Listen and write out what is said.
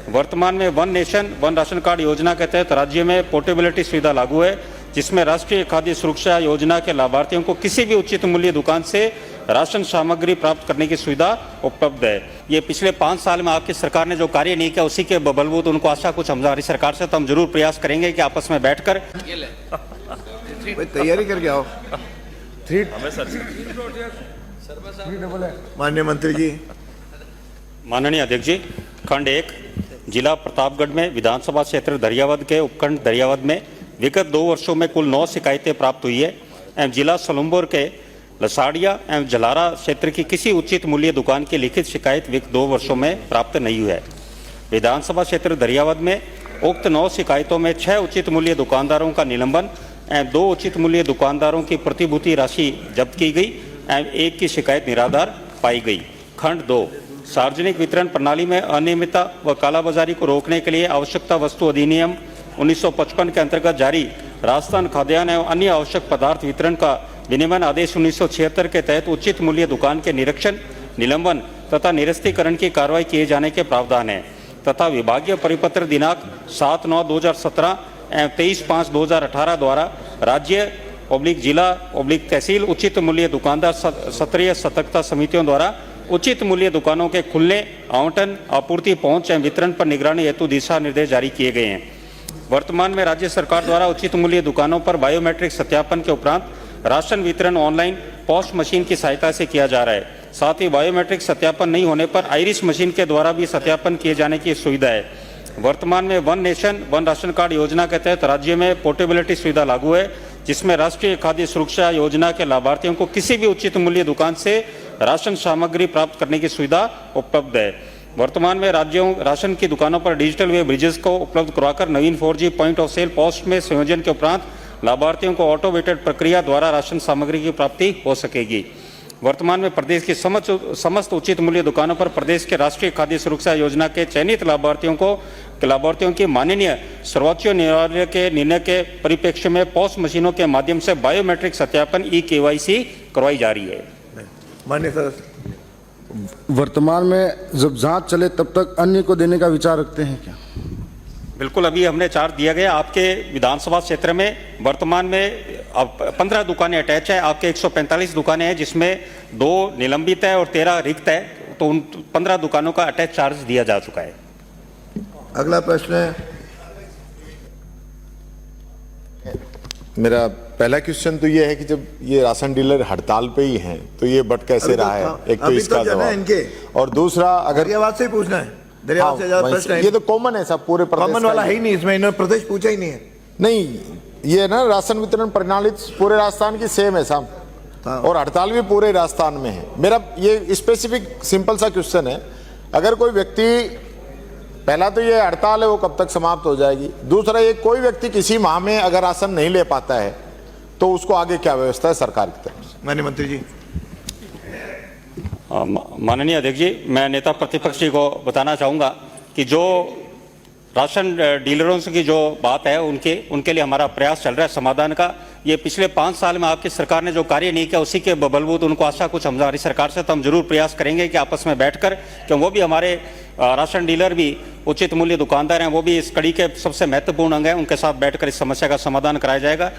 वर्तमान में one nation one ration card योजना के तहत राज्य में पोर्टेबिलिटी सुविधा लागू है, जिसमें राष्ट्रीय खाद्य सुरक्षा योजना के लाभार्थियों को किसी भी उचित मूल्य दुकान से राशन सामग्री प्राप्त करने की सुविधा उपलब्ध है। ये पिछले 5 साल में आपकी सरकार ने जो कार्य नहीं किया, उसी के बलबूते उनको आशा कुछ हमारी सरकार से, तो हम जरूर प्रयास करेंगे कि आपस में बैठकर तैयारी करके आओ। माननीय मंत्री जी। माननीय अध्यक्ष जी, खंड 1 जिला प्रतापगढ़ में विधानसभा क्षेत्र दरियावद के उपखंड दरियावद में विगत 2 वर्षों में कुल 9 शिकायतें प्राप्त हुई है एवं जिला सलुम्बुर के लसाड़िया एवं जलारा क्षेत्र की किसी उचित मूल्य दुकान की लिखित शिकायत विगत 2 वर्षों में प्राप्त नहीं हुई है। विधानसभा क्षेत्र दरियावद में उक्त 9 शिकायतों में 6 उचित मूल्य दुकानदारों का निलंबन एवं 2 उचित मूल्य दुकानदारों की प्रतिभूति राशि जब्त की गई एवं 1 की शिकायत निराधार पाई गई। खंड 2 सार्वजनिक वितरण प्रणाली में अनियमितता व कालाबाजारी को रोकने के लिए आवश्यकता वस्तु अधिनियम 1955 के अंतर्गत जारी राजस्थान खाद्यान्न एवं अन्य आवश्यक पदार्थ वितरण का विनियमन आदेश 1976 के तहत उचित मूल्य दुकान के निरीक्षण, निलंबन तथा निरस्तीकरण की कार्रवाई किए जाने के प्रावधान है तथा विभागीय परिपत्र दिनांक 7/9/2017 एवं 23/5/2018 द्वारा राज्य जिला तहसील उचित मूल्य दुकानदार सत्रीय सतर्कता समितियों द्वारा उचित मूल्य दुकानों के खुलने, आवंटन, आपूर्ति, पहुंच एवं वितरण पर निगरानी हेतु दिशा निर्देश जारी किए गए हैं। वर्तमान में राज्य सरकार द्वारा उचित मूल्य दुकानों पर बायोमेट्रिक सत्यापन के उपरांत राशन वितरण ऑनलाइन पोस्ट मशीन की सहायता से किया जा रहा है। साथ ही बायोमेट्रिक सत्यापन नहीं होने पर आइरिस मशीन के द्वारा भी सत्यापन किए जाने की सुविधा है। वर्तमान में one nation one ration card योजना के तहत राज्य में पोर्टेबिलिटी सुविधा लागू है, जिसमें राष्ट्रीय खाद्य सुरक्षा योजना के लाभार्थियों को किसी भी उचित मूल्य दुकान से राशन सामग्री प्राप्त करने की सुविधा उपलब्ध है। वर्तमान में राज्यों राशन की दुकानों पर डिजिटल वे ब्रिजेस को उपलब्ध करवाकर नवीन 4G point of sale post में संयोजन के उपरांत लाभार्थियों को ऑटोमेटेड प्रक्रिया द्वारा राशन सामग्री की प्राप्ति हो सकेगी। वर्तमान में प्रदेश की समस्त उचित मूल्य दुकानों पर प्रदेश के राष्ट्रीय खाद्य सुरक्षा योजना के चयनित लाभार्थियों की माननीय सर्वोच्च न्यायालय के निर्णय के परिप्रेक्ष्य में पोस्ट मशीनों के माध्यम से बायोमेट्रिक सत्यापन KYC करवाई जा रही है। माननीय सर, वर्तमान में जब जांच चले तब तक अन्य को देने का विचार रखते हैं क्या? बिल्कुल, अभी हमने चार्ज दिया गया। आपके विधानसभा क्षेत्र में वर्तमान में अब 15 दुकानें अटैच है। आपके 145 दुकानें हैं, जिसमें 2 निलंबित है और 13 रिक्त है, तो उन 15 दुकानों का अटैच चार्ज दिया जा चुका है। अगला प्रश्न है। मेरा पहला क्वेश्चन तो ये है कि जब ये राशन डीलर हड़ताल पे ही हैं तो ये बट कैसे रहा है? एक तो इसका जवाब, और दूसरा अगर दरियावाद से ही पूछना है। दरियावाद से ज्यादा प्रश्न है। ये तो कॉमन है सब पूरे प्रदेश, कॉमन वाला है ही नहीं इसमें, इन्होंने प्रदेश पूछा ही नहीं है। नहीं, ये ना राशन वितरण प्रणाली पूरे राजस्थान की सेम है साहब, और हड़ताल भी पूरे राजस्थान में है। मेरा ये स्पेसिफिक सिंपल सा क्वेश्चन है, अगर कोई व्यक्ति, पहला तो ये हड़ताल है वो कब तक समाप्त हो जाएगी? दूसरा, ये कोई व्यक्ति किसी माह में अगर राशन नहीं ले पाता है तो उसको आगे क्या व्यवस्था है सरकार की तरफ से? माननीय मंत्री जी। माननीय अध्यक्ष जी, मैं नेता प्रतिपक्ष जी को बताना चाहूँगा कि जो राशन डीलरों की जो बात है उनके लिए हमारा प्रयास चल रहा है समाधान का। ये पिछले 5 साल में आपकी सरकार ने जो कार्य नहीं किया, उसी के बलबूते उनको आशा कुछ हमारी सरकार से, तो हम जरूर प्रयास करेंगे कि आपस में बैठकर, क्योंकि वो भी हमारे राशन डीलर भी उचित मूल्य दुकानदार हैं, वो भी इस कड़ी के सबसे महत्वपूर्ण अंग हैं, उनके साथ बैठकर इस समस्या का समाधान कराया जाएगा।